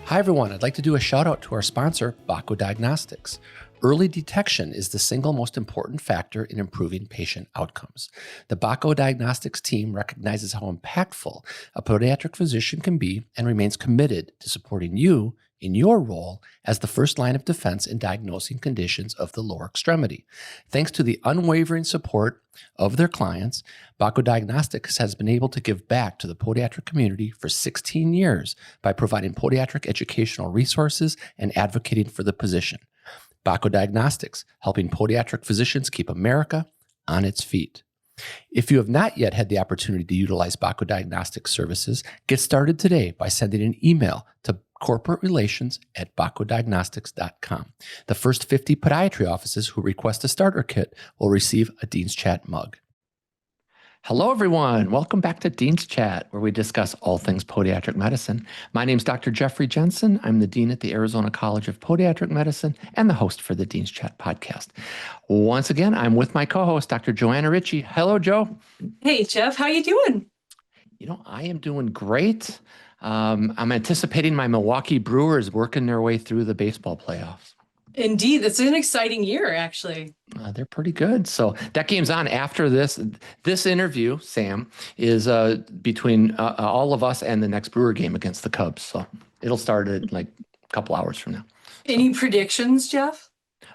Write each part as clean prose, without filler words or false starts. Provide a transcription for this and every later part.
Hi everyone, I'd like to do a shout out to our sponsor, Bako Diagnostics. Early detection is the single most important factor in improving patient outcomes. The Bako Diagnostics team recognizes how impactful a podiatric physician can be and remains committed to supporting you in your role as the first line of defense in diagnosing conditions of the lower extremity. Thanks to the unwavering support of their clients, Bako Diagnostics has been able to give back to the podiatric community for 16 years by providing podiatric educational resources and advocating for the position. Bako Diagnostics, helping podiatric physicians keep America on its feet. If you have not yet had the opportunity to utilize Bako Diagnostics services, get started today by sending an email to corporaterelations@bakoddiagnostics.com. The first 50 podiatry offices who request a starter kit will receive a Dean's Chat mug. Hello, everyone. Welcome back to Dean's Chat, where we discuss all things podiatric medicine. My name is Dr. Jeffrey Jensen. I'm the Dean at the Arizona College of Podiatric Medicine and the host for the Dean's Chat podcast. Once again, I'm with my co-host, Dr. Johanna Richey. Hello, Joe. Hey, Jeff. How you doing? I am doing great. I'm anticipating my Milwaukee Brewers working their way through the baseball playoffs. Indeed. It's an exciting year, actually. They're pretty good. So that game's on after this. This interview, Sam, is between all of us and the next Brewer game against the Cubs. So it'll start at like a couple hours from now. Any predictions, Jeff?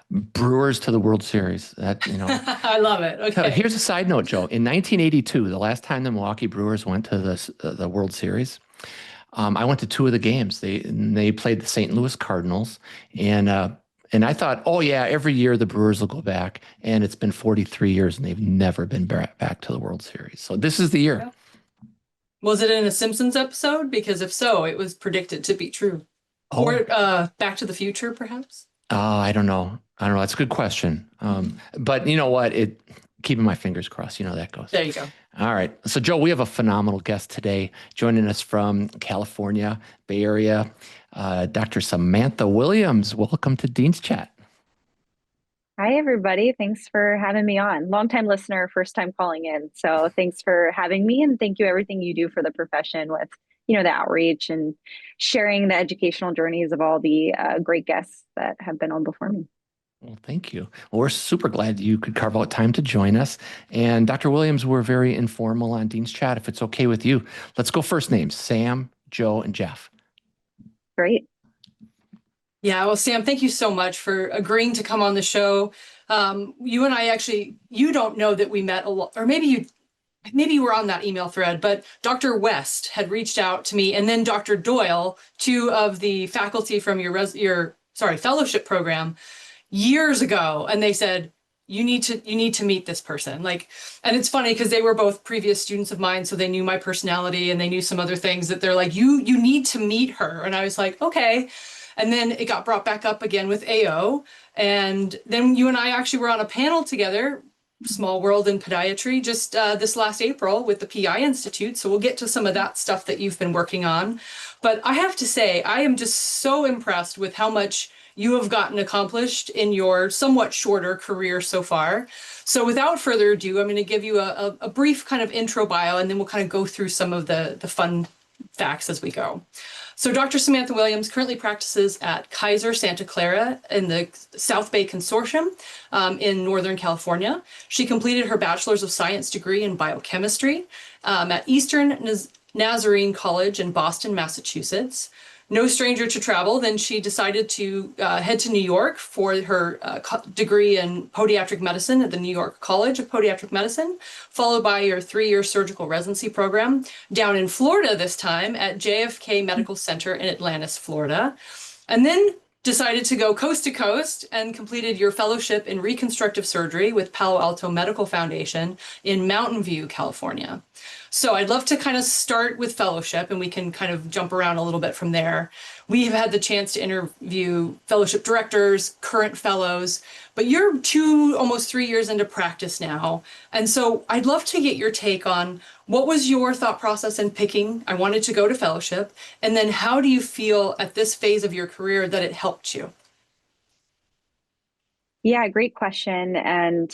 Brewers to the World Series. I love it. Okay. So here's a side note, Joe. In 1982, the last time the Milwaukee Brewers went to the World Series, I went to two of the games. They played the St. Louis Cardinals, and I thought, oh yeah, every year the Brewers will go back, and it's been 43 years and they've never been back to the World Series. So this is the year. Yeah. Was it in a Simpsons episode? Because if so, it was predicted to be true. Oh. Or Back to the Future, perhaps? I don't know. That's a good question. But you know what? Keeping my fingers crossed. You know that goes. There you go. All right. So, Joe, we have a phenomenal guest today joining us from California, Bay Area, Dr. Samantha Williams. Welcome to Dean's Chat. Hi, everybody. Thanks for having me on. Longtime listener, first time calling in. So thanks for having me, and thank you everything you do for the profession with, the outreach and sharing the educational journeys of all the great guests that have been on before me. Well, thank you. Well, we're super glad you could carve out time to join us. And Dr. Williams, we're very informal on Dean's Chat. If it's okay with you, let's go first names, Sam, Joe, and Jeff. Great. Yeah, well, Sam, thank you so much for agreeing to come on the show. You and I you don't know that we met a lot, or maybe you were on that email thread, but Dr. West had reached out to me, and then Dr. Doyle, two of the faculty from your fellowship program, years ago, and they said, you need to meet this person. And it's funny because they were both previous students of mine, so they knew my personality and they knew some other things that they're like, you need to meet her. And I was like, okay. And then it got brought back up again with AO. And then you and I actually were on a panel together, Small World in Podiatry, just this last April with the PI Institute. So we'll get to some of that stuff that you've been working on. But I have to say, I am just so impressed with how much you have gotten accomplished in your somewhat shorter career so far. So without further ado, I'm going to give you a brief kind of intro bio, and then we'll kind of go through some of the fun facts as we go. So Dr. Samantha Williams currently practices at Kaiser Santa Clara in the South Bay Consortium in Northern California. She completed her Bachelor's of Science degree in biochemistry at Eastern Nazarene College in Boston, Massachusetts. No stranger to travel, then she decided to head to New York for her degree in podiatric medicine at the New York College of Podiatric Medicine, followed by your 3-year surgical residency program down in Florida this time at JFK Medical Center in Atlantis, Florida, and then decided to go coast to coast and completed your fellowship in reconstructive surgery with Palo Alto Medical Foundation in Mountain View, California. So I'd love to kind of start with fellowship, and we can kind of jump around a little bit from there. We have had the chance to interview fellowship directors, current fellows, but you're almost 3 years into practice now. And so I'd love to get your take on what was your thought process in picking, I wanted to go to fellowship, and then how do you feel at this phase of your career that it helped you? Yeah, great question. And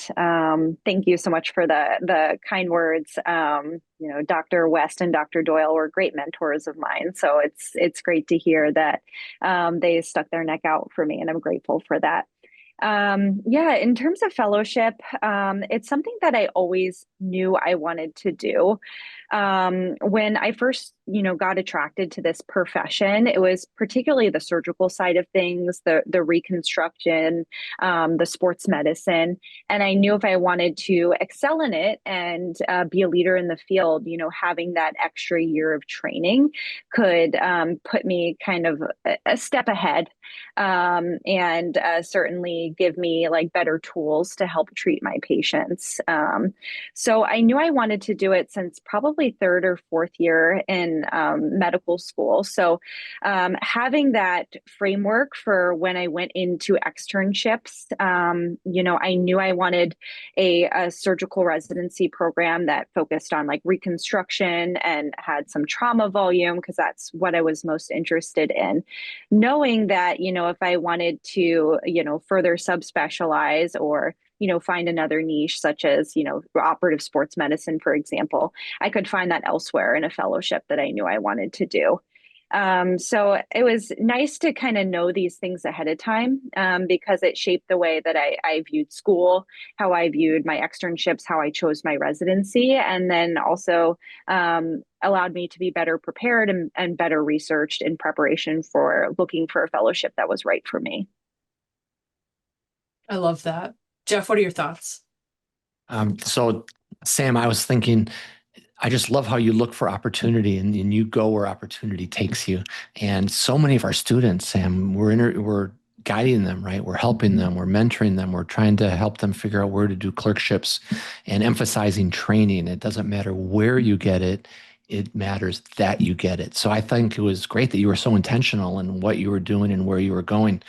thank you so much for the kind words. Dr. West and Dr. Doyle were great mentors of mine. So it's great to hear that they stuck their neck out for me, and I'm grateful for that. Yeah, in terms of fellowship, it's something that I always knew I wanted to do. When I first, got attracted to this profession, it was particularly the surgical side of things, the reconstruction, the sports medicine, and I knew if I wanted to excel in it and be a leader in the field, having that extra year of training could put me kind of a step ahead, and certainly give me like better tools to help treat my patients. So I knew I wanted to do it since probably third or fourth year in medical school. So having that framework for when I went into externships, I knew I wanted a surgical residency program that focused on like reconstruction and had some trauma volume because that's what I was most interested in. Knowing that, if I wanted to, further subspecialize or find another niche such as, operative sports medicine, for example, I could find that elsewhere in a fellowship that I knew I wanted to do. So it was nice to kind of know these things ahead of time, because it shaped the way that I viewed school, how I viewed my externships, how I chose my residency, and then also allowed me to be better prepared and better researched in preparation for looking for a fellowship that was right for me. I love that. Jeff, what are your thoughts? So, Sam, I was thinking, I just love how you look for opportunity and you go where opportunity takes you. And so many of our students, Sam, we're guiding them, right? We're helping them, we're mentoring them, we're trying to help them figure out where to do clerkships and emphasizing training. It doesn't matter where you get it. It matters that you get it. So I think it was great that you were so intentional in what you were doing and where you were going.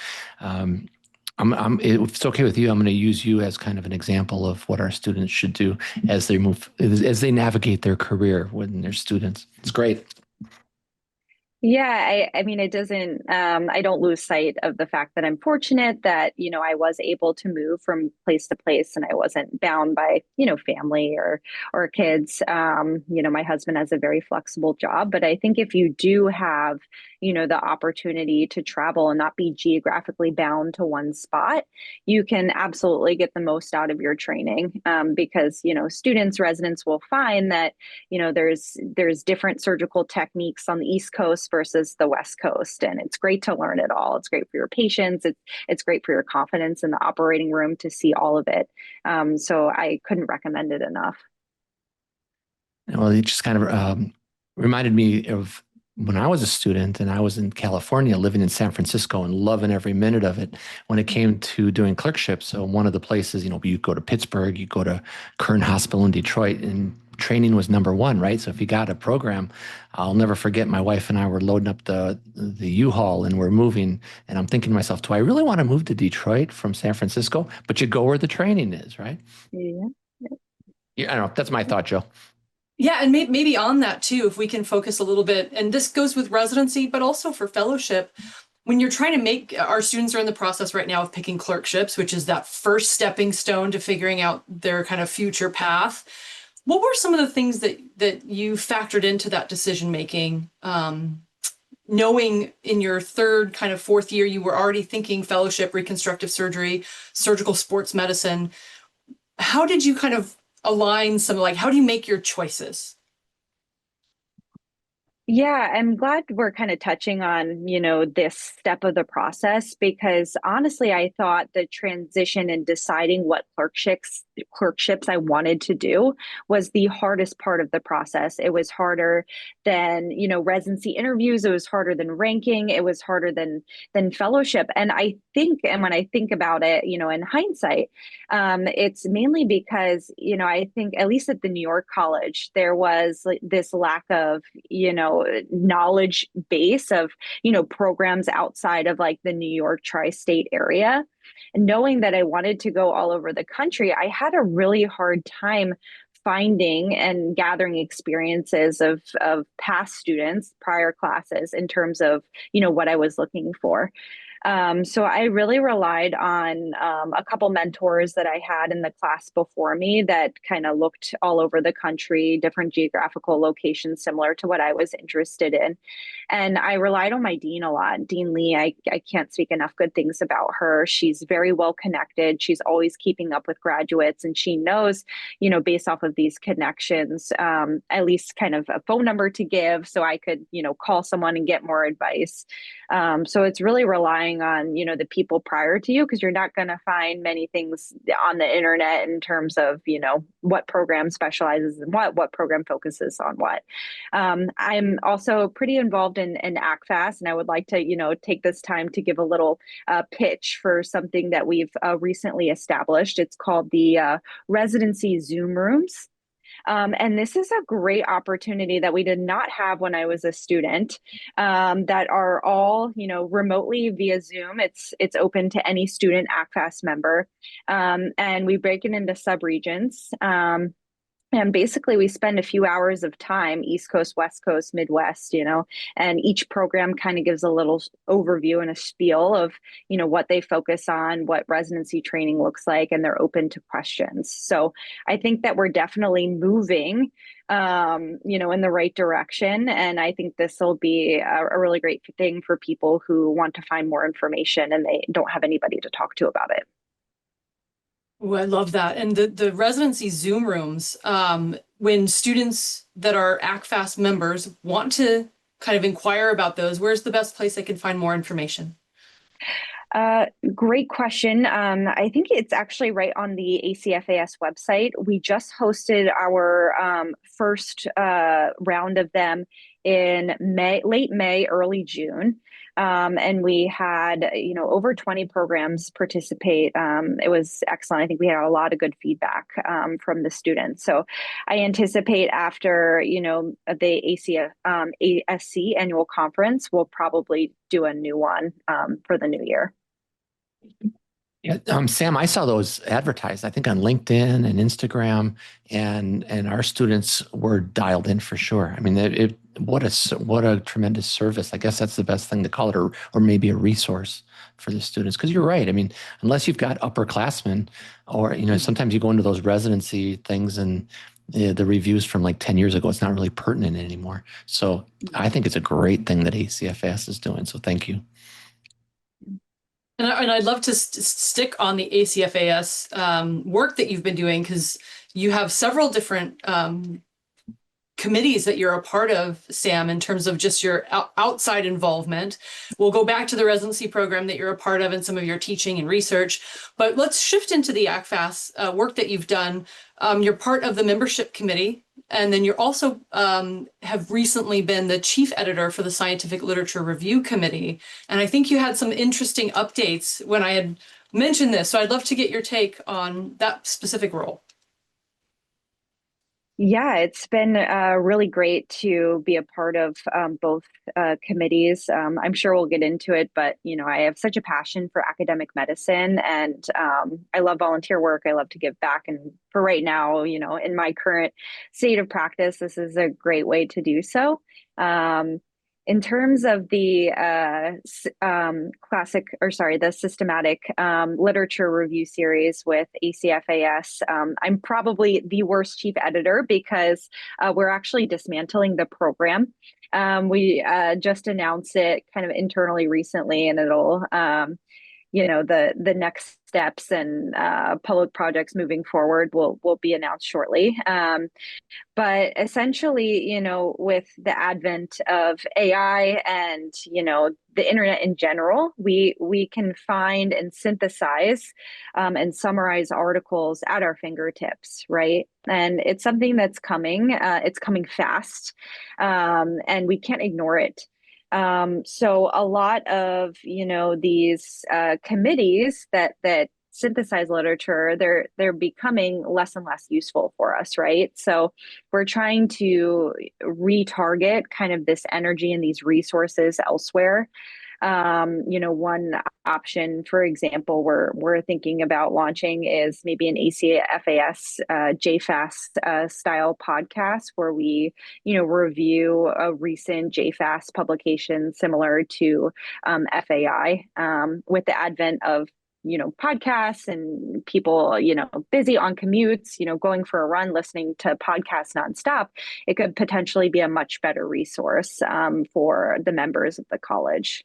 If it's okay with you, I'm going to use you as kind of an example of what our students should do as they navigate their career when they're students. It's great. Yeah, I mean, it doesn't, I don't lose sight of the fact that I'm fortunate that, I was able to move from place to place and I wasn't bound by, family or kids. My husband has a very flexible job, but I think if you do have, the opportunity to travel and not be geographically bound to one spot, you can absolutely get the most out of your training, because, students, residents will find that there's different surgical techniques on the East Coast versus the West Coast, and it's great to learn it all. It's great for your patients. It's great for your confidence in the operating room to see all of it. So I couldn't recommend it enough. Well, it just kind of reminded me of when I was a student and I was in California living in San Francisco and loving every minute of it when it came to doing clerkships. So one of the places, you go to Pittsburgh, you go to Kern Hospital in Detroit, and training was number one, right? So if you got a program, I'll never forget my wife and I were loading up the U-Haul and we're moving. And I'm thinking to myself, do I really want to move to Detroit from San Francisco? But you go where the training is, right? Yeah. Yeah, I don't know. That's my thought, Joe. Yeah, and maybe on that too, if we can focus a little bit, and this goes with residency, but also for fellowship, when you're trying to make, our students are in the process right now of picking clerkships, which is that first stepping stone to figuring out their kind of future path. What were some of the things that you factored into that decision making? Knowing in your third, kind of fourth year, you were already thinking fellowship, reconstructive surgery, surgical sports medicine. How did you kind of align how do you make your choices? Yeah, I'm glad we're kind of touching on, this step of the process because honestly, I thought the transition in deciding what clerkships I wanted to do was the hardest part of the process. It was harder than, residency interviews, it was harder than ranking, it was harder than fellowship. And when I think about it, in hindsight, it's mainly because, I think at least at the New York College, there was like this lack of, knowledge base of, programs outside of like the New York tri-state area. And knowing that I wanted to go all over the country, I had a really hard time finding and gathering experiences of past students, prior classes in terms of, what I was looking for. So I really relied on a couple mentors that I had in the class before me that kind of looked all over the country, different geographical locations similar to what I was interested in. And I relied on my dean a lot. Dean Lee, I can't speak enough good things about her. She's very well connected. She's always keeping up with graduates, and she knows, based off of these connections, at least kind of a phone number to give so I could, call someone and get more advice. So it's really relying on, the people prior to you, because you're not going to find many things on the internet in terms of, what program specializes in what program focuses on what. I'm also pretty involved in ACFAS, and I would like to, take this time to give a little pitch for something that we've recently established. It's called the Residency Zoom Rooms. And this is a great opportunity that we did not have when I was a student, that are all, remotely via Zoom. It's open to any student ACFAS member. And we break it into subregions. And basically, we spend a few hours of time, East Coast, West Coast, Midwest, and each program kind of gives a little overview and a spiel of, what they focus on, what residency training looks like, and they're open to questions. So I think that we're definitely moving, in the right direction. And I think this will be a really great thing for people who want to find more information and they don't have anybody to talk to about it. Oh, I love that. And the residency Zoom rooms, when students that are ACFAS members want to kind of inquire about those, where's the best place they can find more information? Great question. I think it's actually right on the ACFAS website. We just hosted our first round of them in late May, early June. And we had, over 20 programs participate. It was excellent. I think we had a lot of good feedback from the students. So I anticipate after, the ASC annual conference, we'll probably do a new one for the new year. Yeah, Sam, I saw those advertised, I think on LinkedIn and Instagram, and our students were dialed in for sure. I mean, what a tremendous service. I guess that's the best thing to call it, or maybe a resource for the students. Because you're right. I mean, unless you've got upperclassmen, or sometimes you go into those residency things and the reviews from like 10 years ago, it's not really pertinent anymore. So I think it's a great thing that ACFAS is doing. So thank you. And I'd love to stick on the ACFAS work that you've been doing, because you have several different committees that you're a part of, Sam, in terms of just your outside involvement. We'll go back to the residency program that you're a part of and some of your teaching and research, but let's shift into the ACFAS work that you've done. You're part of the membership committee, and then you're also have recently been the chief editor for the Scientific Literature Review Committee. And I think you had some interesting updates when I had mentioned this. So I'd love to get your take on that specific role. Yeah, it's been really great to be a part of both committees. I'm sure we'll get into it, but I have such a passion for academic medicine, and I love volunteer work. I love to give back, and for right now, in my current state of practice, this is a great way to do so. In terms of the the systematic literature review series with ACFAS, I'm probably the worst chief editor because we're actually dismantling the program. We just announced it kind of internally recently, and it'll the next steps and public projects moving forward will be announced shortly. But essentially, with the advent of AI and, the internet in general, we can find and synthesize and summarize articles at our fingertips, right? And it's something that's coming. It's coming fast, and we can't ignore it. So a lot of, these committees that synthesize literature, they're becoming less and less useful for us, right? So we're trying to retarget kind of this energy and these resources elsewhere. One option, for example, we're thinking about launching is maybe an ACFAS, JFAS style podcast where we, review a recent JFAS publication similar to FAI, with the advent of podcasts and people, busy on commutes, going for a run, listening to podcasts nonstop. It could potentially be a much better resource for the members of the college.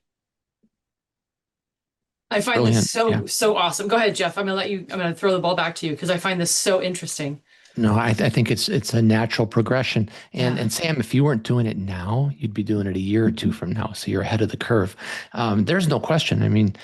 I find Brilliant. this so awesome. Go ahead, Jeff. I'm going to throw the ball back to you because I find this so interesting. No, I think it's a natural progression. And Sam, if you weren't doing it now, you'd be doing it a year or two from now. So you're ahead of the curve. There's no question. I mean,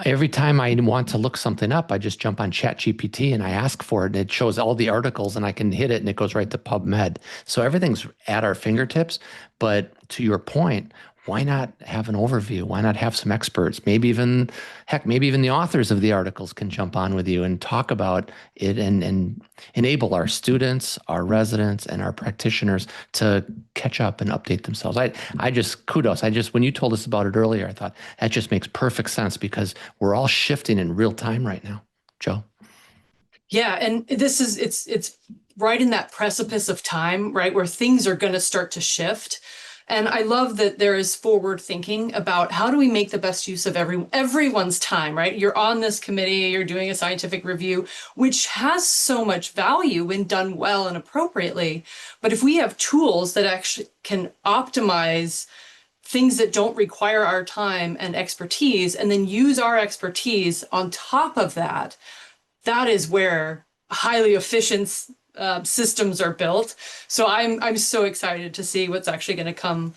every time I want to look something up, I just jump on ChatGPT and I ask for it, and it shows all the articles, and I can hit it and it goes right to PubMed. So everything's at our fingertips. But to your point, why not have an overview? Why not have some experts? Maybe even the authors of the articles can jump on with you and talk about it and enable our students, our residents, and our practitioners to catch up and update themselves. I just kudos. When you told us about it earlier, I thought that just makes perfect sense because we're all shifting in real time right now. Joe? Yeah, and it's right in that precipice of time, right, where things are going to start to shift. And I love that there is forward thinking about how do we make the best use of everyone's time, right? You're on this committee, you're doing a scientific review, which has so much value when done well and appropriately. But if we have tools that actually can optimize things that don't require our time and expertise, and then use our expertise on top of that, that is where highly efficient systems are built. So I'm so excited to see what's actually going to come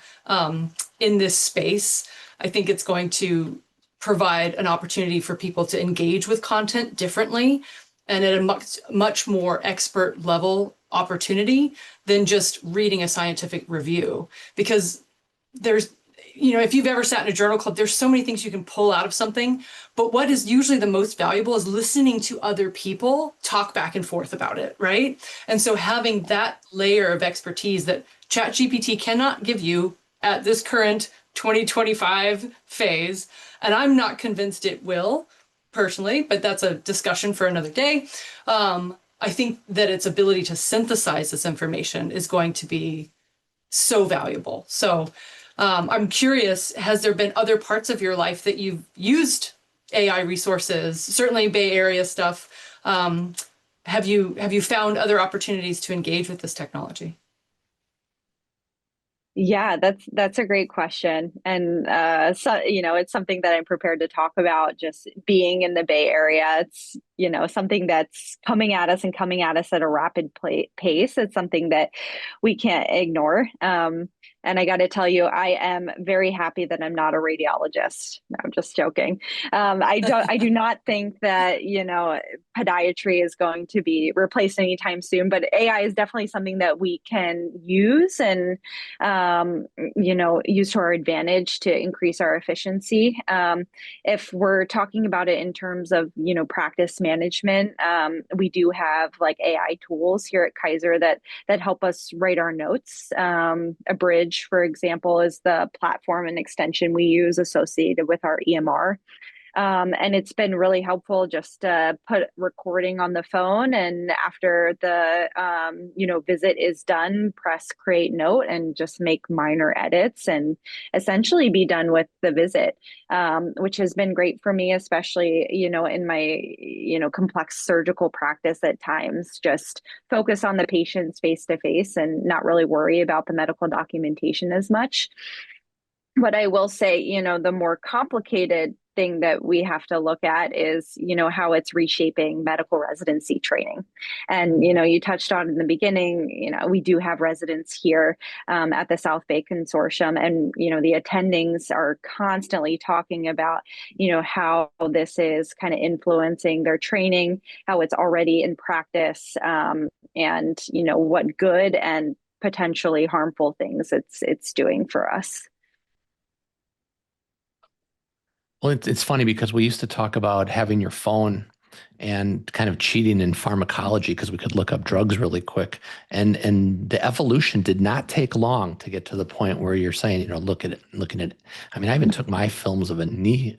in this space. I think it's going to provide an opportunity for people to engage with content differently and at a much more expert level opportunity than just reading a scientific review. Because there's, if you've ever sat in a journal club, there's so many things you can pull out of something. But what is usually the most valuable is listening to other people talk back and forth about it, right? And so having that layer of expertise that ChatGPT cannot give you at this current 2025 phase, and I'm not convinced it will personally, but that's a discussion for another day. I think that its ability to synthesize this information is going to be so valuable. So I'm curious, has there been other parts of your life that you've used AI resources, certainly Bay Area stuff? Have you found other opportunities to engage with this technology? Yeah, that's a great question. And so, it's something that I'm prepared to talk about, just being in the Bay Area. It's, something that's coming at us at a rapid pace. It's something that we can't ignore. And I got to tell you, I am very happy that I'm not a radiologist. No, I'm just joking. I do not think that, podiatry is going to be replaced anytime soon, but AI is definitely something that we can use and, use to our advantage to increase our efficiency. If we're talking about it in terms of, practice management, we do have like AI tools here at Kaiser that help us write our notes. Abridge, for example, is the platform and extension we use associated with our EMR. And it's been really helpful just to put recording on the phone, and after the visit is done, press create note and just make minor edits and essentially be done with the visit, which has been great for me, especially in my complex surgical practice at times. Just focus on the patients face to face and not really worry about the medical documentation as much. But I will say, the more complicated thing that we have to look at is, how it's reshaping medical residency training. And, you touched on in the beginning, we do have residents here at the South Bay Consortium, and, the attendings are constantly talking about, how this is kind of influencing their training, how it's already in practice, and, what good and potentially harmful things it's doing for us. Well, it's funny because we used to talk about having your phone and kind of cheating in pharmacology because we could look up drugs really quick. And the evolution did not take long to get to the point where you're saying, you know, looking at it. I mean, I even took my films of a knee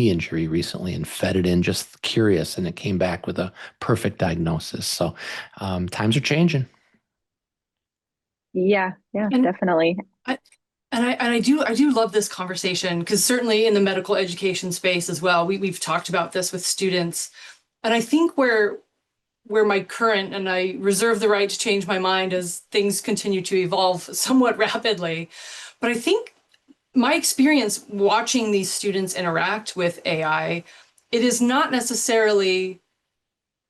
injury recently and fed it in, just curious, and it came back with a perfect diagnosis. So times are changing. Yeah, And definitely. I do love this conversation, because certainly in the medical education space as well, we've talked about this with students. And I think where my current, and I reserve the right to change my mind as things continue to evolve somewhat rapidly, but I think my experience watching these students interact with AI, it is not necessarily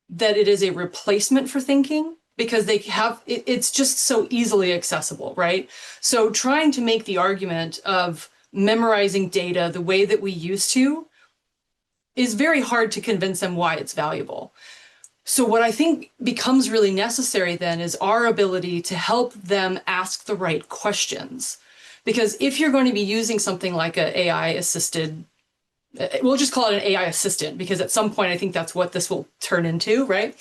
that it is a replacement for thinking, because they have, it's just so easily accessible, right? So trying to make the argument of memorizing data the way that we used to is very hard to convince them why it's valuable. So what I think becomes really necessary then is our ability to help them ask the right questions. Because if you're going to be using something like an AI assisted, we'll just call it an AI assistant, because at some point I think that's what this will turn into, right?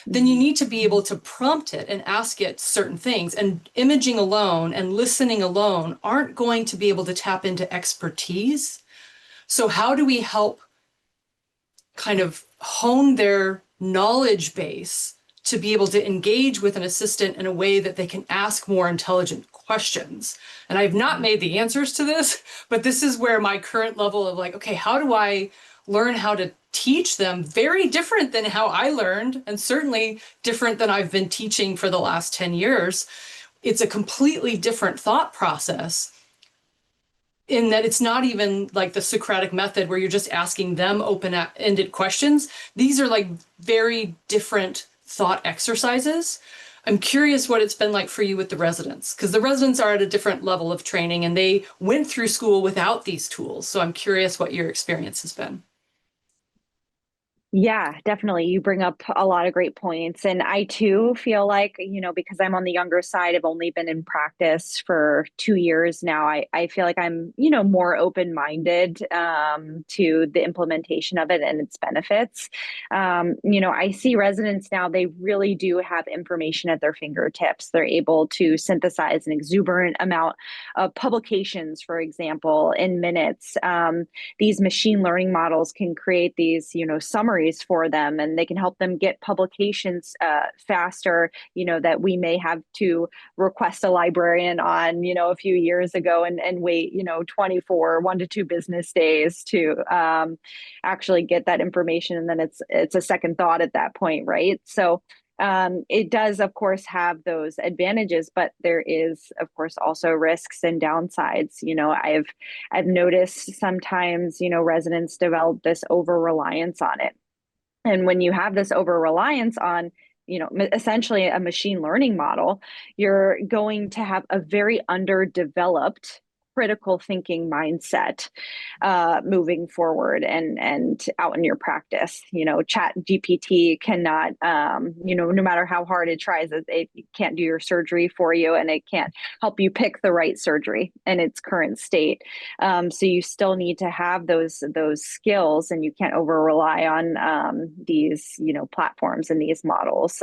Then you need to be able to prompt it and ask it certain things. And imaging alone and listening alone aren't going to be able to tap into expertise. So how do we help kind of hone their knowledge base to be able to engage with an assistant in a way that they can ask more intelligent questions? And I've not made the answers to this, but this is where my current level of like, okay, how do I learn how to teach them? Very different than how I learned, and certainly different than I've been teaching for the last 10 years. It's a completely different thought process, in that it's not even like the Socratic method where you're just asking them open-ended questions. These are like very different thought exercises. I'm curious what it's been like for you with the residents, because the residents are at a different level of training and they went through school without these tools. So I'm curious what your experience has been. Yeah, definitely. You bring up a lot of great points. And I too feel like, because I'm on the younger side, I've only been in practice for 2 years now. I feel like I'm, more open-minded to the implementation of it and its benefits. I see residents now, they really do have information at their fingertips. They're able to synthesize an exuberant amount of publications, for example, in minutes. These machine learning models can create these, summaries for them, and they can help them get publications faster, that we may have to request a librarian on, a few years ago and wait, 24, 1 to 2 business days to actually get that information. And then it's a second thought at that point, right? So it does, of course, have those advantages, but there is, of course, also risks and downsides. I've noticed sometimes, residents develop this over reliance on it. And when you have this over reliance on, essentially a machine learning model, you're going to have a very underdeveloped critical thinking mindset moving forward and out in your practice. Chat GPT cannot, no matter how hard it tries, it can't do your surgery for you, and it can't help you pick the right surgery in its current state. So you still need to have those skills, and you can't over rely on these, platforms and these models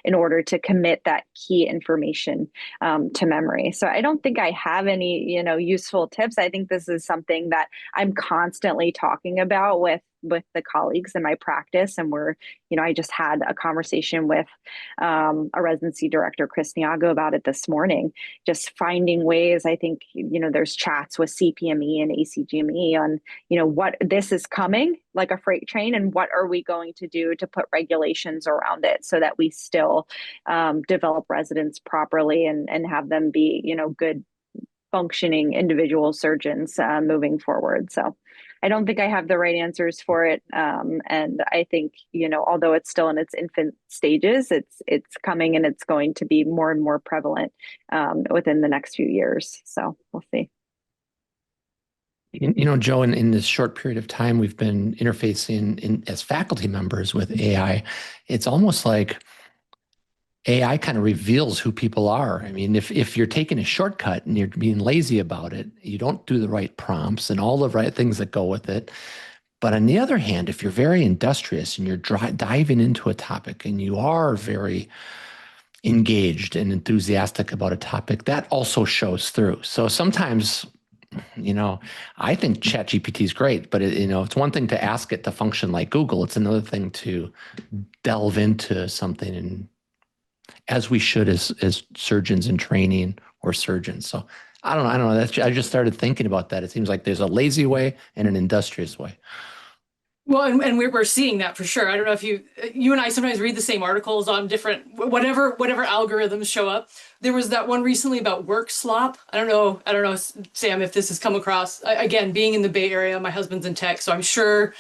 in order to commit that key information to memory. So I don't think I have any, useful tips. I think this is something that I'm constantly talking about with the colleagues in my practice. And I just had a conversation with a residency director, Chris Niago, about it this morning, just finding ways. I think, there's chats with CPME and ACGME on, what this is coming like a freight train, and what are we going to do to put regulations around it so that we still develop residents properly and have them be, good functioning individual surgeons moving forward. So I don't think I have the right answers for it. And I think, although it's still in its infant stages, it's coming, and it's going to be more and more prevalent within the next few years. So we'll see. Joe, in this short period of time, we've been interfacing as faculty members with AI. It's almost like AI kind of reveals who people are. I mean, if you're taking a shortcut and you're being lazy about it, you don't do the right prompts and all the right things that go with it, But on the other hand, if you're very industrious and you're diving into a topic and you are very engaged and enthusiastic about a topic, that also shows through. So sometimes, I think ChatGPT is great, but it's one thing to ask it to function like Google. It's another thing to delve into something, and as we should as surgeons in training or surgeons. So I don't know. I just started thinking about that. It seems like there's a lazy way and an industrious way. Well, and we're seeing that for sure. I don't know if you and I sometimes read the same articles on different whatever algorithms show up. There was that one recently about work slop. I don't know, Sam, if this has come across. Again, being in the Bay Area, my husband's in tech, so I'm sure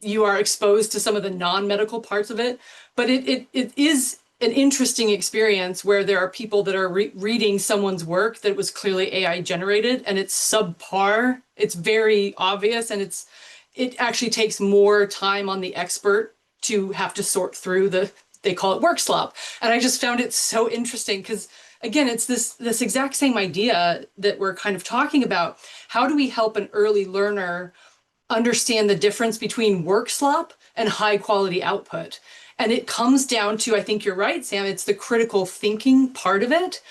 you are exposed to some of the non-medical parts of it. But it is an interesting experience where there are people that are reading someone's work that was clearly AI generated, and it's subpar. It's very obvious, and it actually takes more time on the expert to have to sort through they call it work slop. And I just found it so interesting because, again, it's this exact same idea that we're kind of talking about. How do we help an early learner understand the difference between work slop and high quality output? And it comes down to, I think you're right, Sam, it's the critical thinking part of it.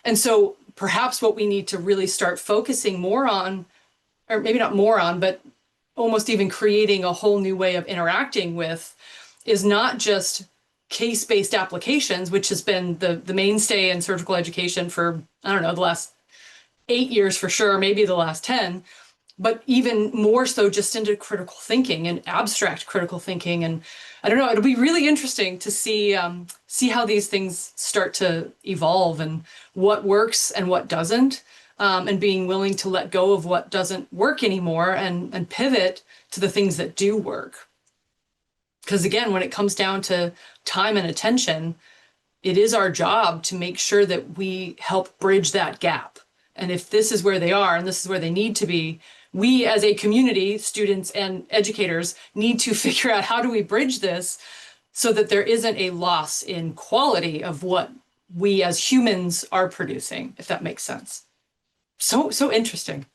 And so perhaps what we need to really start focusing more on, or maybe not more on, but almost even creating a whole new way of interacting with, is not just case-based applications, which has been the mainstay in surgical education for, I don't know, the last 8 years for sure, maybe the last 10, but even more so just into critical thinking and abstract critical thinking. And I don't know, it'll be really interesting to see how these things start to evolve and what works and what doesn't. And being willing to let go of what doesn't work anymore and pivot to the things that do work. Because again, when it comes down to time and attention, it is our job to make sure that we help bridge that gap. And if this is where they are and this is where they need to be, we as a community, students and educators, need to figure out how do we bridge this so that there isn't a loss in quality of what we as humans are producing, if that makes sense. So interesting.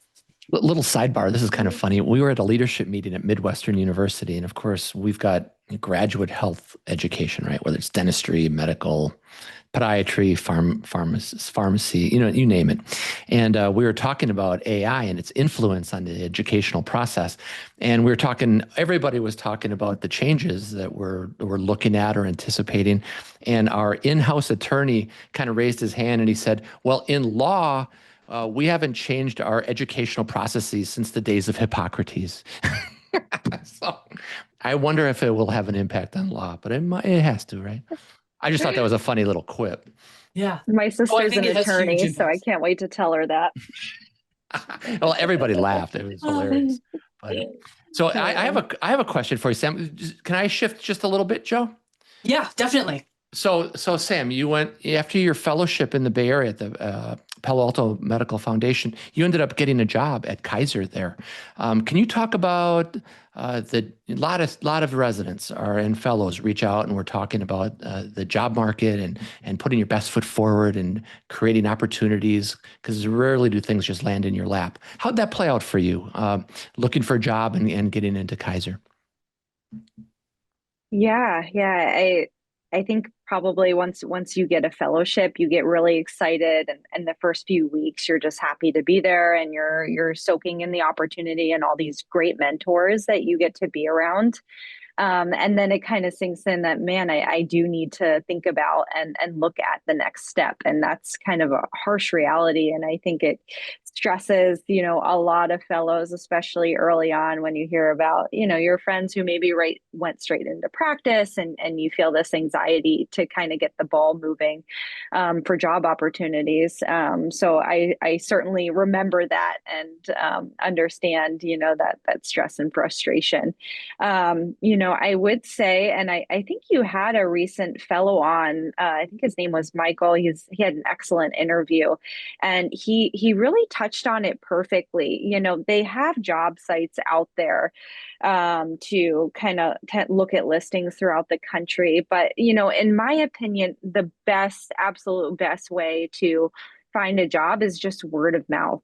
Little sidebar. This is kind of funny. We were at a leadership meeting at Midwestern University, and of course, we've got graduate health education, right? Whether it's dentistry, medical, podiatry, pharmacy, you name it. And we were talking about AI and its influence on the educational process. And we were talking, everybody was talking about the changes that we're looking at or anticipating. And our in-house attorney kind of raised his hand and he said, well, in law, we haven't changed our educational processes since the days of Hippocrates. So I wonder if it will have an impact on law, but it has to, right? I just thought that was a funny little quip. Yeah. My sister's an attorney, so I can't wait to tell her that. Well, everybody laughed. It was hilarious. But, so I have a question for you, Sam. Can I shift just a little bit, Joe? Yeah, definitely. So Sam, you went after your fellowship in the Bay Area at the Palo Alto Medical Foundation. You ended up getting a job at Kaiser there. Can you talk about the lot of residents and fellows reach out and we're talking about the job market and putting your best foot forward and creating opportunities, because rarely do things just land in your lap. How'd that play out for you, looking for a job and getting into Kaiser? Yeah. I think probably once you get a fellowship, you get really excited, and the first few weeks you're just happy to be there, and you're soaking in the opportunity and all these great mentors that you get to be around. And then it kind of sinks in that, man, I do need to think about and look at the next step. And that's kind of a harsh reality. And I think it stresses, a lot of fellows, especially early on, when you hear about, your friends who maybe went straight into practice, and you feel this anxiety to kind of get the ball moving for job opportunities. So I certainly remember that and understand, that stress and frustration. I would say, and I think you had a recent fellow on, I think his name was Michael. He had an excellent interview, and he really touched on it perfectly. They have job sites out there to kind of look at listings throughout the country. But, in my opinion, the absolute best way to find a job is just word of mouth.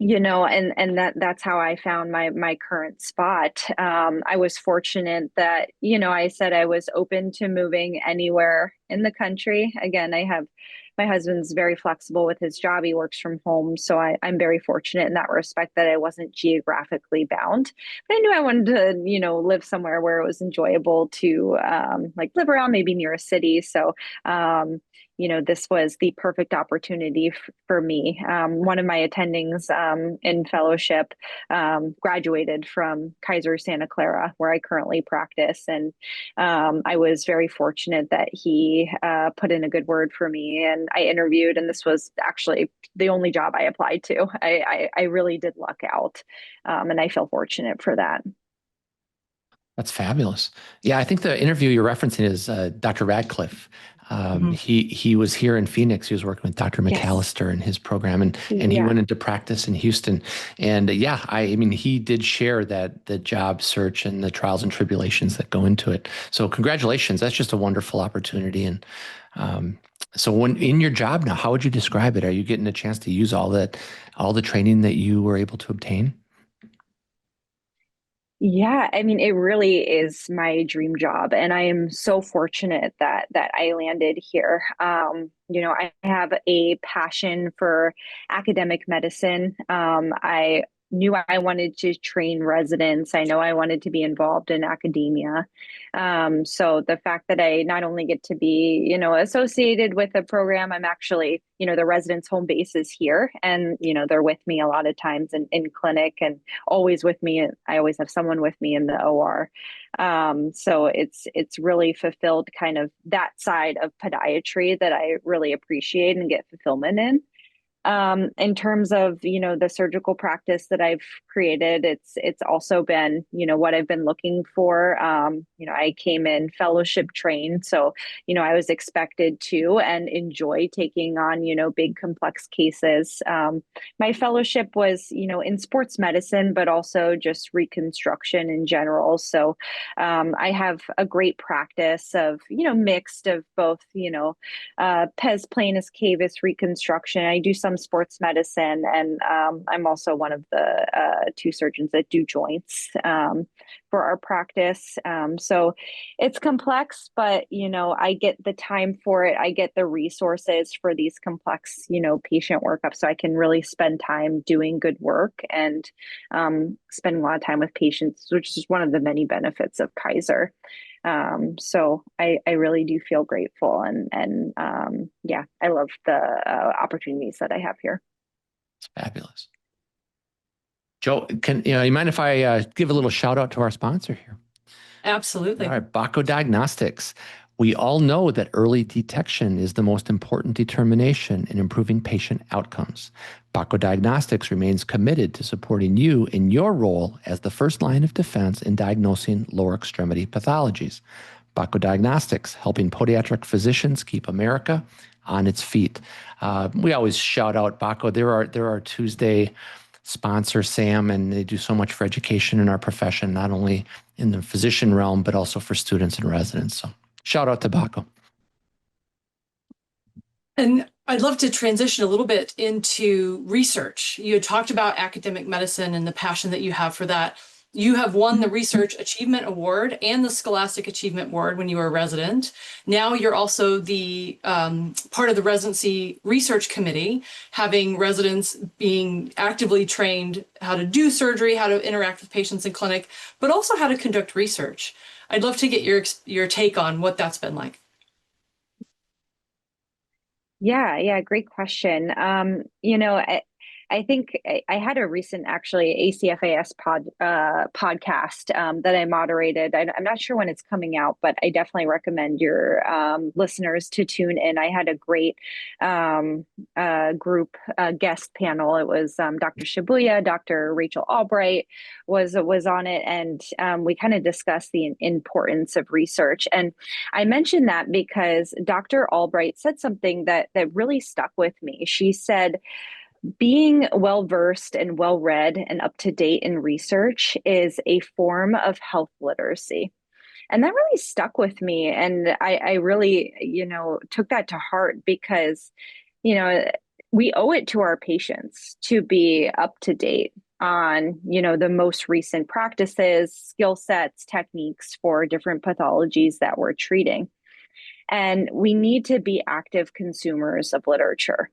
And that's how I found my current spot. I was fortunate that, I said I was open to moving anywhere in the country. Again, my husband's very flexible with his job. He works from home. So I'm very fortunate in that respect that I wasn't geographically bound. But I knew I wanted to, live somewhere where it was enjoyable to like live around, maybe near a city. So this was the perfect opportunity for me. One of my attendings in fellowship graduated from Kaiser Santa Clara, where I currently practice. And I was very fortunate that he put in a good word for me. And I interviewed, and this was actually the only job I applied to. I really did luck out, and I feel fortunate for that. That's fabulous. Yeah, I think the interview you're referencing is Dr. Radcliffe. He was here in Phoenix. He was working with Dr. Yes. McAllister in his program, and he Yeah. went into practice in Houston. And yeah, I mean, he did share that the job search and the trials and tribulations that go into it. So congratulations. That's just a wonderful opportunity. And so when in your job now, how would you describe it? Are you getting a chance to use all the training that you were able to obtain? Yeah, I mean, it really is my dream job, and I am so fortunate that I landed here. I have a passion for academic medicine. I knew I wanted to train residents. I know I wanted to be involved in academia. So the fact that I not only get to be, associated with the program, I'm actually, the residents' home base is here, and they're with me a lot of times in clinic and always with me. I always have someone with me in the OR. So it's really fulfilled kind of that side of podiatry that I really appreciate and get fulfillment in. In terms of, the surgical practice that I've created, it's also been, what I've been looking for. I came in fellowship trained, so, I was expected to and enjoy taking on, big complex cases. My fellowship was, in sports medicine, but also just reconstruction in general. So, I have a great practice of, mixed of both, pes planus cavus reconstruction. I do some sports medicine, and I'm also one of the two surgeons that do joints for our practice. So it's complex, but I get the time for it. I get the resources for these complex, patient workups, so I can really spend time doing good work and spending a lot of time with patients, which is one of the many benefits of Kaiser. So I really do feel grateful, and yeah, I love the opportunities that I have here. It's fabulous. Joe, you mind if I give a little shout out to our sponsor here? Absolutely. All right, Bako Diagnostics. We all know that early detection is the most important determination in improving patient outcomes. Bako Diagnostics remains committed to supporting you in your role as the first line of defense in diagnosing lower extremity pathologies. Bako Diagnostics, helping podiatric physicians keep America on its feet. We always shout out Bako. They're our Tuesday sponsor, Sam, and they do so much for education in our profession, not only in the physician realm, but also for students and residents. So shout out to Bako. And I'd love to transition a little bit into research. You had talked about academic medicine and the passion that you have for that. You have won the Research Achievement Award and the Scholastic Achievement Award when you were a resident. Now you're also the part of the residency research committee, having residents being actively trained how to do surgery, how to interact with patients in clinic, but also how to conduct research. I'd love to get your take on what that's been like. Yeah, great question. I think I had a recent actually ACFAS podcast that I moderated. I'm not sure when it's coming out, but I definitely recommend your listeners to tune in. I had a great group guest panel. It was Dr. Shibuya, Dr. Rachel Albright was on it, and we kind of discussed the importance of research. And I mentioned that because Dr. Albright said something that really stuck with me. She said, being well versed and well read and up to date in research is a form of health literacy. And that really stuck with me. And I really, took that to heart because, you know, we owe it to our patients to be up to date on, the most recent practices, skill sets, techniques for different pathologies that we're treating. And we need to be active consumers of literature.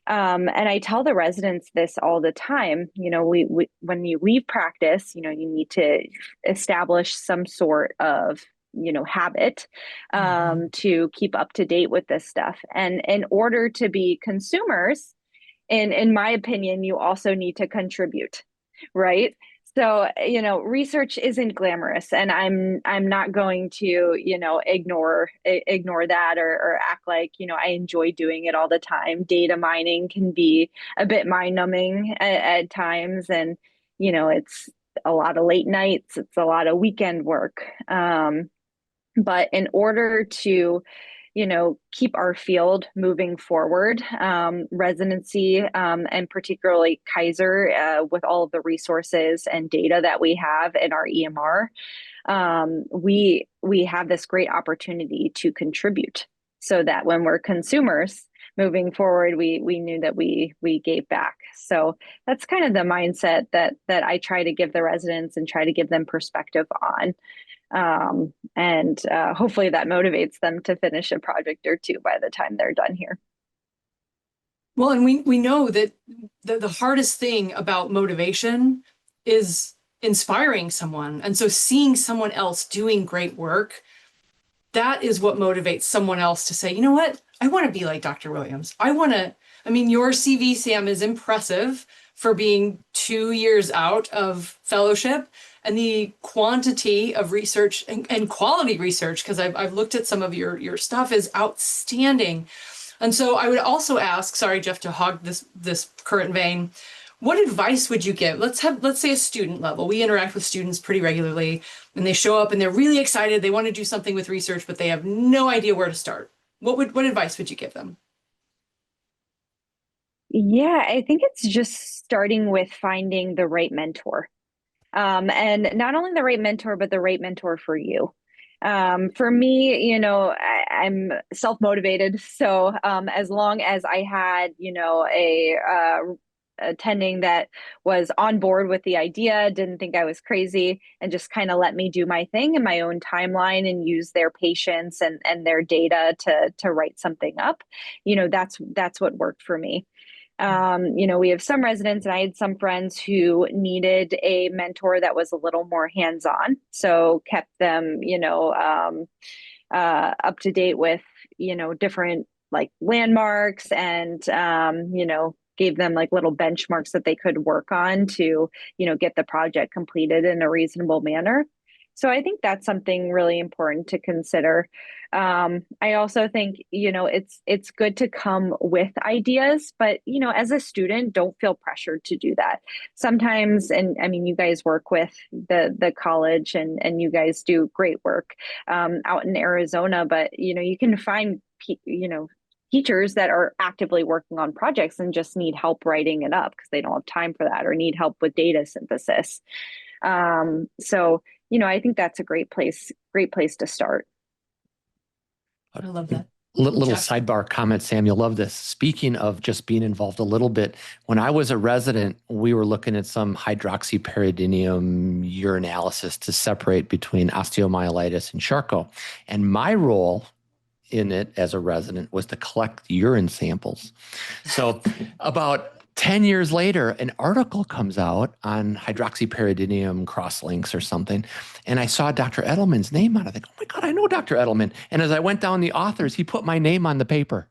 And I tell the residents this all the time. We when you leave practice, you need to establish some sort of habit to keep up to date with this stuff. And in order to be consumers, in my opinion, you also need to contribute, right? So, research isn't glamorous, and I'm not going to, ignore that, or act like, I enjoy doing it all the time. Data mining can be a bit mind numbing at times, and it's a lot of late nights, it's a lot of weekend work. But in order to keep our field moving forward. Residency, and particularly Kaiser, with all of the resources and data that we have in our EMR, we have this great opportunity to contribute, so that when we're consumers moving forward, we knew that we gave back. So that's kind of the mindset that I try to give the residents and try to give them perspective on. And hopefully that motivates them to finish a project or two by the time they're done here. Well, and we know that the hardest thing about motivation is inspiring someone. And so seeing someone else doing great work, that is what motivates someone else to say, you know what, I want to be like Dr. Williams. Your CV, Sam, is impressive for being 2 years out of fellowship. And the quantity of research and quality research, because I've looked at some of your stuff, is outstanding. And so I would also ask, sorry, Jeff, to hog this current vein, what advice would you give? Let's say a student level. We interact with students pretty regularly, and they show up and they're really excited. They want to do something with research, but they have no idea where to start. What advice would you give them? Yeah, I think it's just starting with finding the right mentor. And not only the right mentor, but the right mentor for you. For me, I'm self-motivated. So as long as I had, a attending that was on board with the idea, didn't think I was crazy, and just kind of let me do my thing in my own timeline and use their patience and their data to write something up, that's what worked for me. We have some residents, and I had some friends who needed a mentor that was a little more hands-on. So kept them, up to date with, different like landmarks, and, gave them like little benchmarks that they could work on to, get the project completed in a reasonable manner. So I think that's something really important to consider. I also think, it's good to come with ideas, but, as a student, don't feel pressured to do that. Sometimes, and I mean, you guys work with the college, and you guys do great work out in Arizona, but, you can find, teachers that are actively working on projects and just need help writing it up because they don't have time for that, or need help with data synthesis. So, I think that's a great place to start. I love that. Little Jeff? sidebar comment, Sam, you'll love this. Speaking of just being involved a little bit, when I was a resident, we were looking at some hydroxypyridinium urinalysis to separate between osteomyelitis and Charcot. And my role in it as a resident was to collect urine samples. So about 10 years later, an article comes out on hydroxypyridinium crosslinks or something, and I saw Dr. Edelman's name on it. I think, oh my God, I know Dr. Edelman. And as I went down the authors, he put my name on the paper.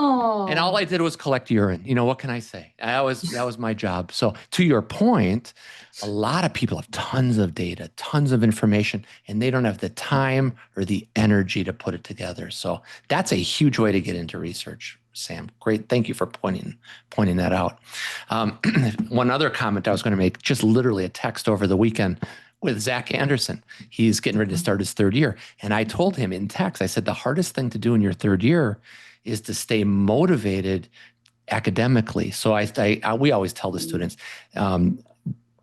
Oh. And all I did was collect urine. What can I say? That was my job. So to your point, a lot of people have tons of data, tons of information, and they don't have the time or the energy to put it together. So that's a huge way to get into research. Sam, great. Thank you for pointing that out. One other comment I was going to make, just literally a text over the weekend with Zach Anderson. He's getting ready to start his third year. And I told him in text, I said, the hardest thing to do in your third year is to stay motivated academically. So we always tell the students,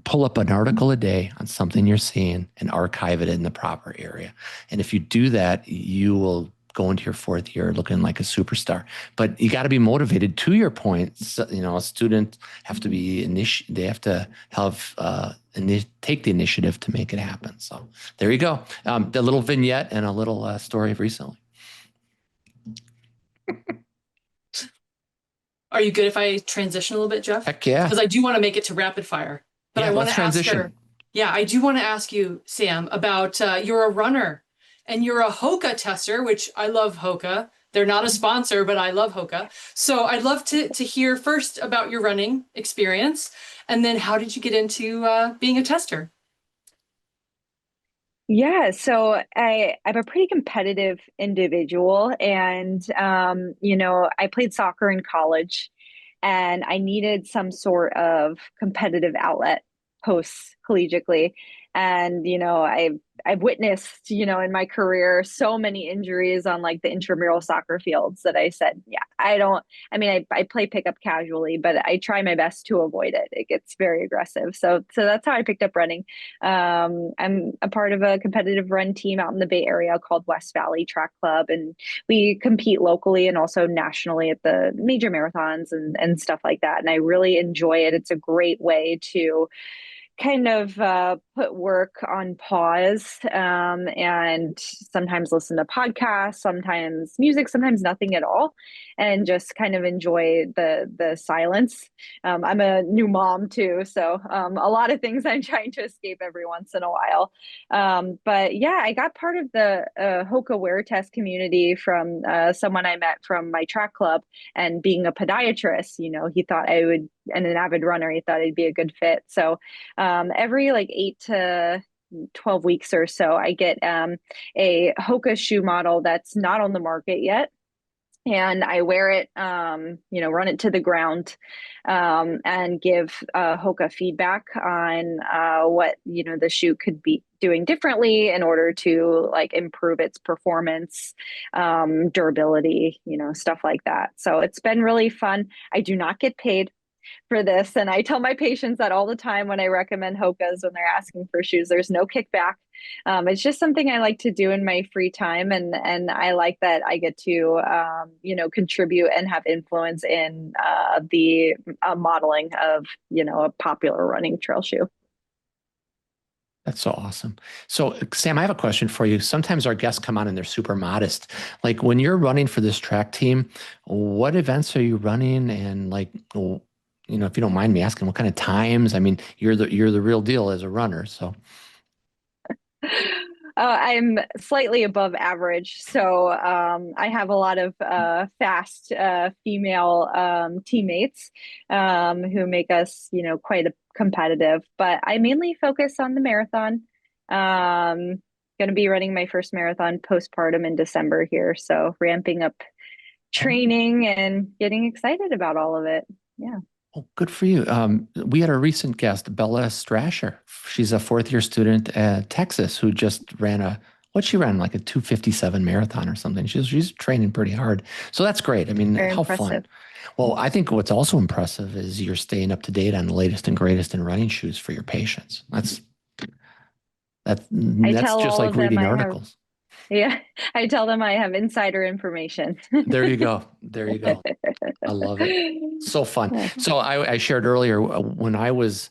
pull up an article a day on something you're seeing and archive it in the proper area. And if you do that, you will go into your fourth year looking like a superstar. But you got to be motivated. To your point, you know, a student have to be they have to have take the initiative to make it happen. So there you go. The little vignette and a little story of recently. Are you good if I transition a little bit, Jeff? Heck yeah. Because I do want to make it to rapid fire. But yeah, I want let's to ask transition. her. Yeah, I do want to ask you, Sam, about you're a runner and you're a Hoka tester, which I love Hoka. They're not a sponsor, but I love Hoka. So I'd love to hear first about your running experience, and then how did you get into being a tester? Yeah, so I'm a pretty competitive individual, and you know, I played soccer in college, and I needed some sort of competitive outlet post collegiately. And you know, I've witnessed, you know, in my career so many injuries on like the intramural soccer fields that I said, yeah, I don't. I mean, I play pickup casually, but I try my best to avoid it. It gets very aggressive. So that's how I picked up running. I'm a part of a competitive run team out in the Bay Area called West Valley Track Club, and we compete locally and also nationally at the major marathons and stuff like that. And I really enjoy it. It's a great way to kind of put work on pause, and sometimes listen to podcasts, sometimes music, sometimes nothing at all, and just kind of enjoy the silence. I'm a new mom too, so a lot of things I'm trying to escape every once in a while. But yeah, I got part of the Hoka wear test community from someone I met from my track club, and being a podiatrist, you know, he thought I would, and an avid runner, he thought I'd be a good fit. So every like 8 to 12 weeks or so, I get a Hoka shoe model that's not on the market yet. And I wear it, you know, run it to the ground, and give Hoka feedback on what, you know, the shoe could be doing differently in order to like improve its performance, durability, you know, stuff like that. So it's been really fun. I do not get paid for this. And I tell my patients that all the time when I recommend Hokas when they're asking for shoes. There's no kickback. It's just something I like to do in my free time, and I like that I get to you know, contribute and have influence in the modeling of, you know, a popular running trail shoe. That's so awesome. So Sam, I have a question for you. Sometimes our guests come on and they're super modest. Like when you're running for this track team, what events are you running? And like, you know, if you don't mind me asking, what kind of times? I mean, you're the real deal as a runner. So I'm slightly above average, so I have a lot of fast female teammates who make us, you know, quite competitive. But I mainly focus on the marathon. Going to be running my first marathon postpartum in December here, so ramping up training and getting excited about all of it. Yeah. oh, good for you. We had a recent guest, Bella Strasher. She's a fourth-year student at Texas who just ran she ran like a 2:57 marathon or something. She's training pretty hard. So that's great. I mean, Very how impressive. fun. Well, I think what's also impressive is you're staying up to date on the latest and greatest in running shoes for your patients. That's just like reading articles. Yeah, I tell them I have insider information. There you go. There you go. I love it. So fun. So I shared earlier when I was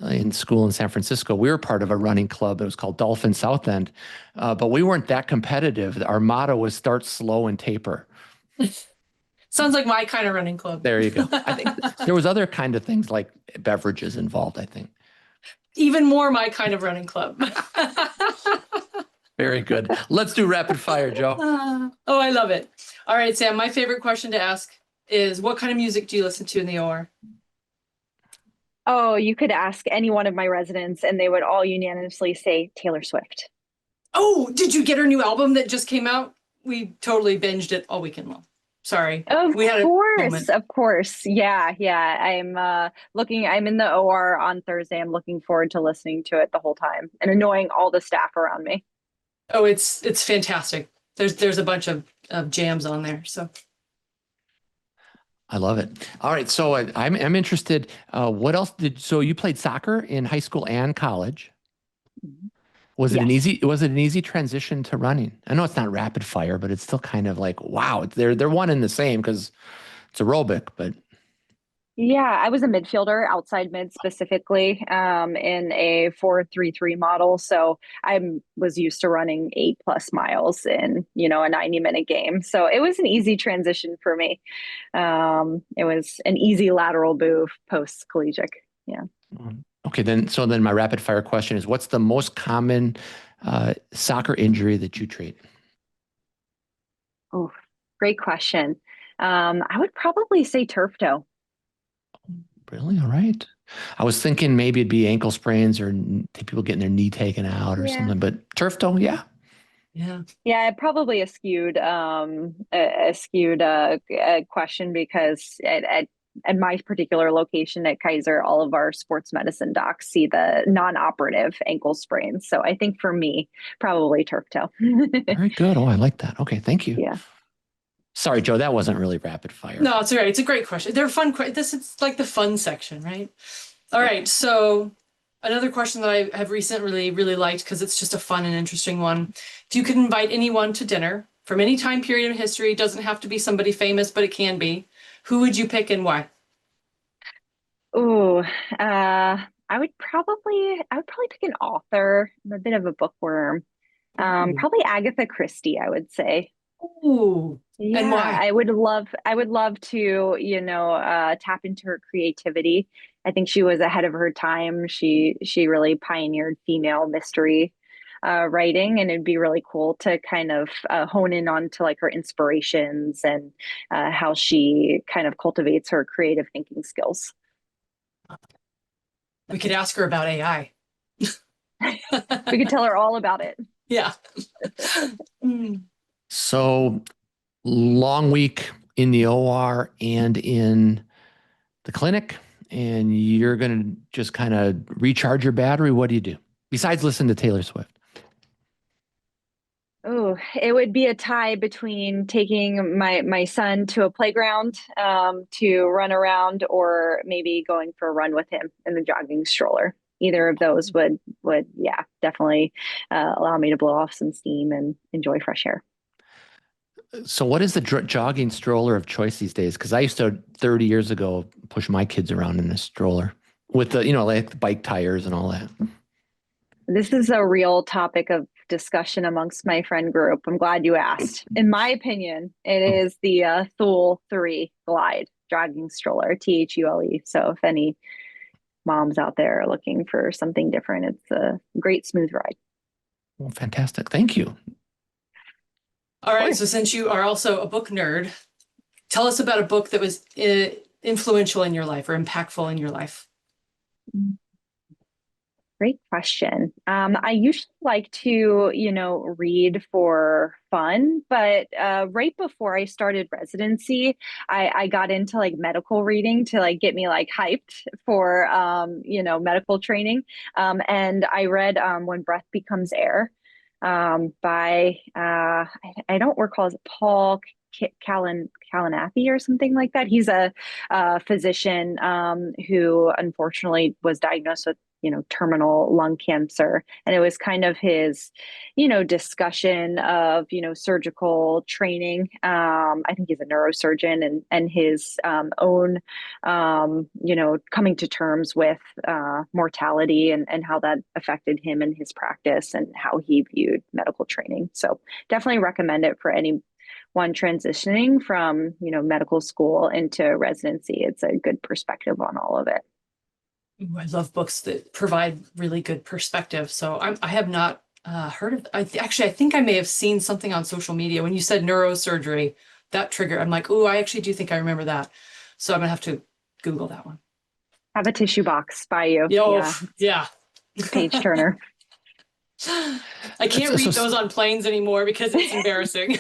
in school in San Francisco, we were part of a running club. It was called Dolphin South End, but we weren't that competitive. Our motto was start slow and taper. Sounds like my kind of running club. There you go. I think there was other kind of things like beverages involved, I think. Even more my kind of running club. Very good. Let's do rapid fire, Joe. Oh, I love it. All right, Sam, my favorite question to ask is what kind of music do you listen to in the OR? Oh, you could ask any one of my residents and they would all unanimously say Taylor Swift. Oh, did you get her new album that just came out? We totally binged it all weekend long. Sorry. Of we had course, of course. Yeah. I'm I'm in the OR on Thursday. I'm looking forward to listening to it the whole time and annoying all the staff around me. Oh, it's fantastic. There's a bunch of jams on there. So I love it. All right. So I'm interested. What else so you played soccer in high school and college. Mm-hmm. Was it Yes. an easy transition to running? I know it's not rapid fire, but it's still kind of like, wow, they're one and the same because it's aerobic, but Yeah, I was a midfielder, outside mid specifically, in a 4-3-3 model. So I was used to running 8+ miles in, a 90-minute game. So it was an easy transition for me. It was an easy lateral move post collegiate. Yeah. okay, then my rapid fire question is, what's the most common soccer injury that you treat? Oh, great question. I would probably say turf toe. Really? All right. I was thinking maybe it'd be ankle sprains or people getting their knee taken out or Yeah. something, but turf toe, yeah. Yeah. Yeah, probably a skewed question because at my particular location at Kaiser, all of our sports medicine docs see the non-operative ankle sprains. So I think for me, probably turf toe. Very good. Oh, I like that. Okay, thank you. Yeah. Sorry, Joe, that wasn't really rapid fire. No, it's all right. It's a great question. They're fun. This is like the fun section, right? All right. So another question that I have recently really liked because it's just a fun and interesting one. If you could invite anyone to dinner from any time period in history, it doesn't have to be somebody famous, but it can be. Who would you pick and why? Ooh, I would probably pick an author. I'm a bit of a bookworm. Probably Agatha Christie, I would say. Ooh, and Yeah, why? I would love to, tap into her creativity. I think she was ahead of her time. She really pioneered female mystery writing, and it'd be really cool to kind of hone in on to like her inspirations and how she kind of cultivates her creative thinking skills. We could ask her about AI. We could tell her all about it. Yeah. Mm. So long week in the OR and in the clinic, and you're going to just kind of recharge your battery. What do you do besides listen to Taylor Swift? Oh, it would be a tie between taking my son to a playground to run around, or maybe going for a run with him in the jogging stroller. Either of those would yeah, definitely allow me to blow off some steam and enjoy fresh air. So what is the jogging stroller of choice these days? Because I used to 30 years ago push my kids around in a stroller with the, like the bike tires and all that. This is a real topic of discussion amongst my friend group. I'm glad you asked. In my opinion, it is the Thule 3 Glide jogging stroller, THULE. So if any moms out there are looking for something different, it's a great smooth ride. Well, fantastic. Thank you. All right. So since you are also a book nerd, tell us about a book that was influential in your life or impactful in your life. Great question. I usually like to, read for fun, but right before I started residency, I got into like medical reading to like get me like hyped for, medical training. And I read When Breath Becomes Air by, I don't recall, is it Paul Kalinathy or something like that. He's a physician who unfortunately was diagnosed with terminal lung cancer, and it was kind of his discussion of surgical training. I think he's a neurosurgeon, and his own coming to terms with mortality, and how that affected him and his practice and how he viewed medical training. So definitely recommend it for anyone transitioning from medical school into residency. It's a good perspective on all of it. I love books that provide really good perspective. So I have not heard of. I think I may have seen something on social media when you said neurosurgery. That trigger. I'm like, oh, I actually do think I remember that. So I'm gonna have to Google that one. Have a tissue box by you. Yeah. Page turner. I can't read those on planes anymore because it's embarrassing.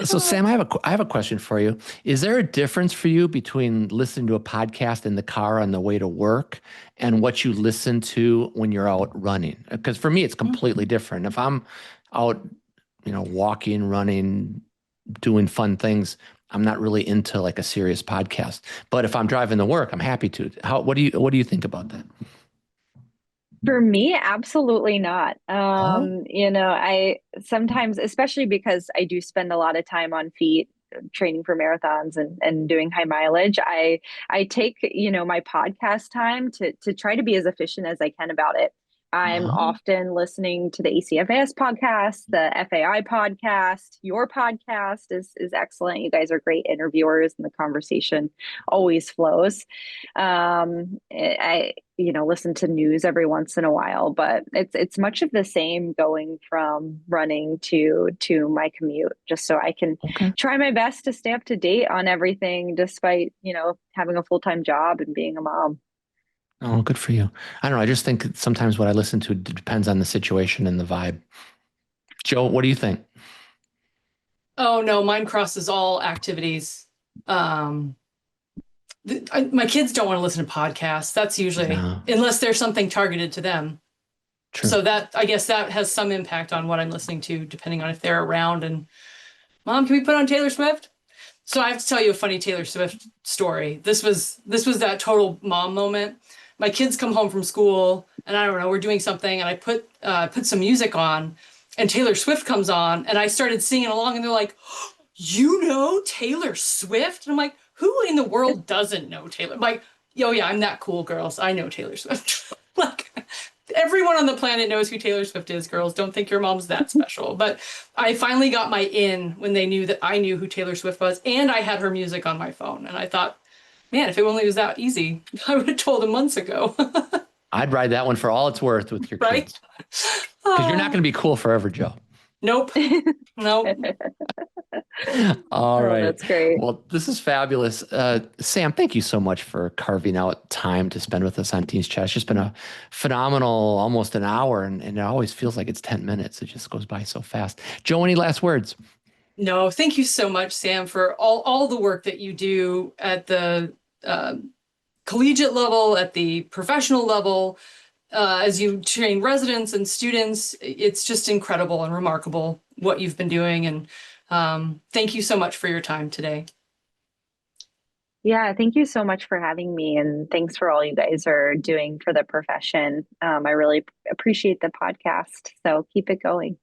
So Sam, I have a question for you. Is there a difference for you between listening to a podcast in the car on the way to work and what you listen to when you're out running? Because for me, it's completely different. If I'm out, walking, running, doing fun things, I'm not really into like a serious podcast. But if I'm driving to work, I'm happy to. What do you think about that? For me, absolutely not. Oh, I sometimes, especially because I do spend a lot of time on feet training for marathons and doing high mileage, I take, my podcast time to try to be as efficient as I can about it. I'm oh, often listening to the ACFAS podcast, the FAI podcast. Your podcast is excellent. You guys are great interviewers, and the conversation always flows. I listen to news every once in a while, but it's much of the same going from running to my commute, just so I can okay. try my best to stay up to date on everything, despite having a full-time job and being a mom. Oh, good for you. I don't know. I just think sometimes what I listen to depends on the situation and the vibe. Joe, what do you think? Oh no, mine crosses all activities. Um, my kids don't want to listen to podcasts. That's usually, No, unless there's something targeted to them. true. So that, I guess that has some impact on what I'm listening to, depending on if they're around. And Mom, can we put on Taylor Swift? So I have to tell you a funny Taylor Swift story. This was that total mom moment. My kids come home from school, and I don't know, we're doing something, and I put some music on, and Taylor Swift comes on, and I started singing along, and they're like, "You know Taylor Swift?" And I'm like, "Who in the world doesn't know Taylor?" I'm like, "Yo, yeah, I'm that cool, girls. I know Taylor Swift." Like, everyone on the planet knows who Taylor Swift is, girls. Don't think your mom's that special. But I finally got my in when they knew that I knew who Taylor Swift was, and I had her music on my phone. And I thought, man, if it only was that easy, I would have told them months ago. I'd ride that one for all it's worth with your Right? kids because you're not going to be cool forever, Joe. Nope. Nope. All Oh, right. that's great. Well, this is fabulous. Sam, thank you so much for carving out time to spend with us on Teens Chat. It's just been a phenomenal, almost an hour, and it always feels like it's 10 minutes. It just goes by so fast. Joe, any last words? No, thank you so much, Sam, for all the work that you do at the collegiate level, at the professional level, as you train residents and students. It's just incredible and remarkable what you've been doing. And thank you so much for your time today. Yeah, thank you so much for having me, and thanks for all you guys are doing for the profession. I really appreciate the podcast, so keep it going.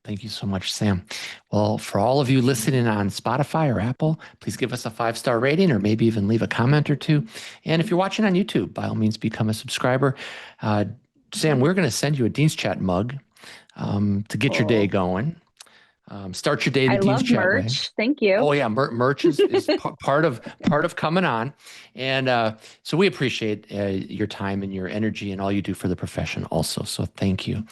Thank you so much, Sam. Well, for all of you listening on Spotify or Apple, please give us a 5-star rating or maybe even leave a comment or two. And if you're watching on YouTube, by all means, become a subscriber. Sam, we're going to send you a Dean's Chat mug to get your day Cool. going. Start your day the I Dean's love Chat way. merch. Thank you. Oh yeah, merch is part of coming on, and so we appreciate your time and your energy and all you do for the profession also. So thank you.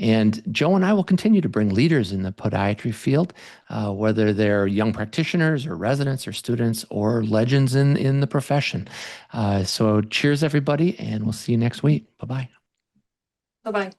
And Joe and I will continue to bring leaders in the podiatry field, whether they're young practitioners or residents or students or legends in the profession. So cheers everybody, and we'll see you next week. Bye bye. Bye-bye.